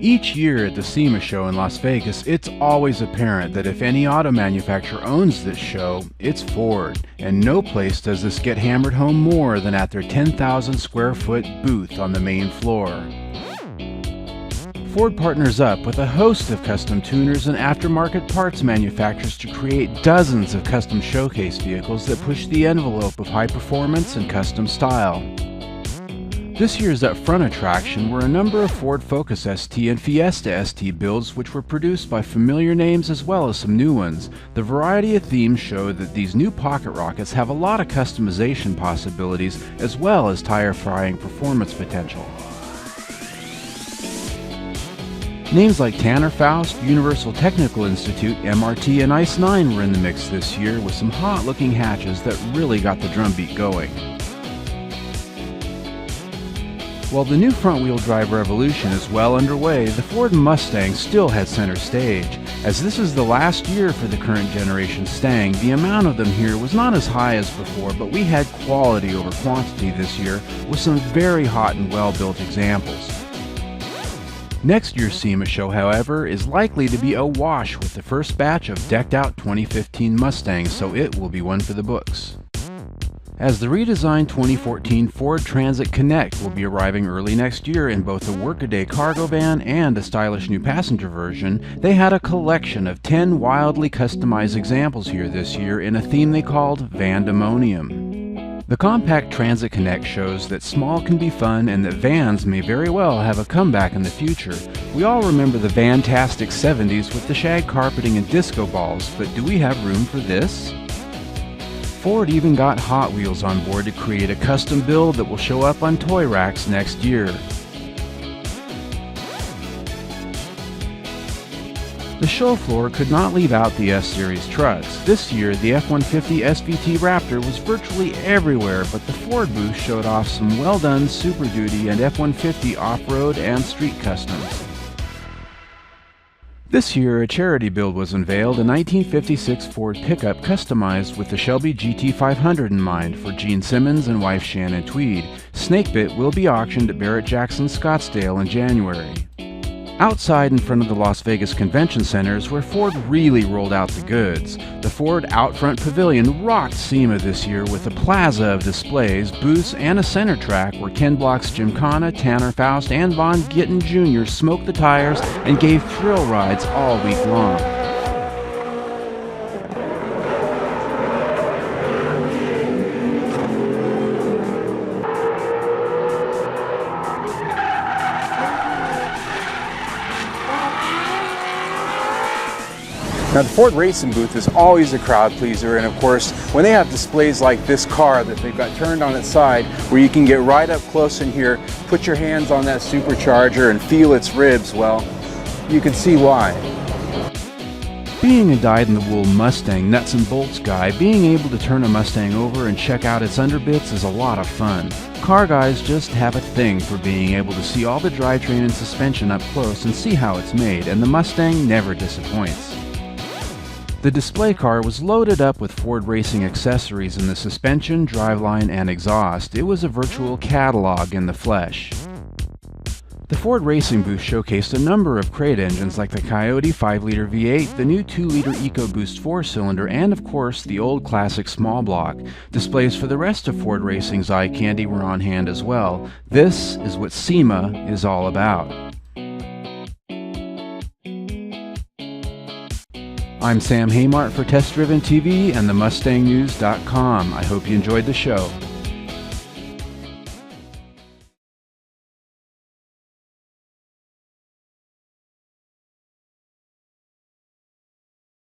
Each year at the SEMA show in Las Vegas, it's always apparent that if any auto manufacturer owns this show, it's Ford, and no place does this get hammered home more than at their 10,000 square foot booth on the main floor. Ford partners up with a host of custom tuners and aftermarket parts manufacturers to create dozens of custom showcase vehicles that push the envelope of high performance and custom style. This year's upfront attraction were a number of Ford Focus ST and Fiesta ST builds which were produced by familiar names as well as some new ones. The variety of themes show that these new pocket rockets have a lot of customization possibilities as well as tire-frying performance potential. Names like Tanner Faust, Universal Technical Institute, MRT, and Ice 9 were in the mix this year with some hot-looking hatches that really got the drumbeat going. While the new front-wheel drive revolution is well underway, the Ford Mustang still had center stage. As this is the last year for the current generation Stang, the amount of them here was not as high as before, but we had quality over quantity this year with some very hot and well-built examples. Next year's SEMA show, however, is likely to be awash with the first batch of decked-out 2015 Mustangs, so it will be one for the books. As the redesigned 2014 Ford Transit Connect will be arriving early next year in both a workaday cargo van and a stylish new passenger version, they had a collection of 10 wildly customized examples here this year in a theme they called Vandemonium. The compact Transit Connect shows that small can be fun and that vans may very well have a comeback in the future. We all remember the fantastic 70s with the shag carpeting and disco balls, but do we have room for this? Ford even got Hot Wheels on board to create a custom build that will show up on toy racks next year. The show floor could not leave out the S-Series trucks. This year, the F-150 SVT Raptor was virtually everywhere, but the Ford booth showed off some well-done Super Duty and F-150 off-road and street customs. This year, a charity build was unveiled, a 1956 Ford pickup customized with the Shelby GT500 in mind for Gene Simmons and wife Shannon Tweed. Snakebir will be auctioned at Barrett-Jackson Scottsdale in January. Outside in front of the Las Vegas Convention Center is where Ford really rolled out the goods. The Ford Outfront Pavilion rocked SEMA this year with a plaza of displays, booths, and a center track where Ken Block's Gymkhana, Tanner Faust, and Von Gittin Jr. smoked the tires and gave thrill rides all week long. Now the Ford Racing booth is always a crowd pleaser, and of course when they have displays like this car that they've got turned on its side where you can get right up close in here, put your hands on that supercharger and feel its ribs, well, you can see why. Being a dyed-in-the-wool Mustang nuts and bolts guy, being able to turn a Mustang over and check out its underbits is a lot of fun. Car guys just have a thing for being able to see all the drivetrain and suspension up close and see how it's made, and the Mustang never disappoints. The display car was loaded up with Ford racing accessories in the suspension, driveline, and exhaust. It was a virtual catalog in the flesh. The Ford Racing booth showcased a number of crate engines like the Coyote 5-liter V8, the new 2-liter EcoBoost 4-cylinder, and of course the old classic small block. Displays for the rest of Ford Racing's eye candy were on hand as well. This is what SEMA is all about. I'm Sam Haymart for Test Driven TV and the MustangNews.com. I hope you enjoyed the show.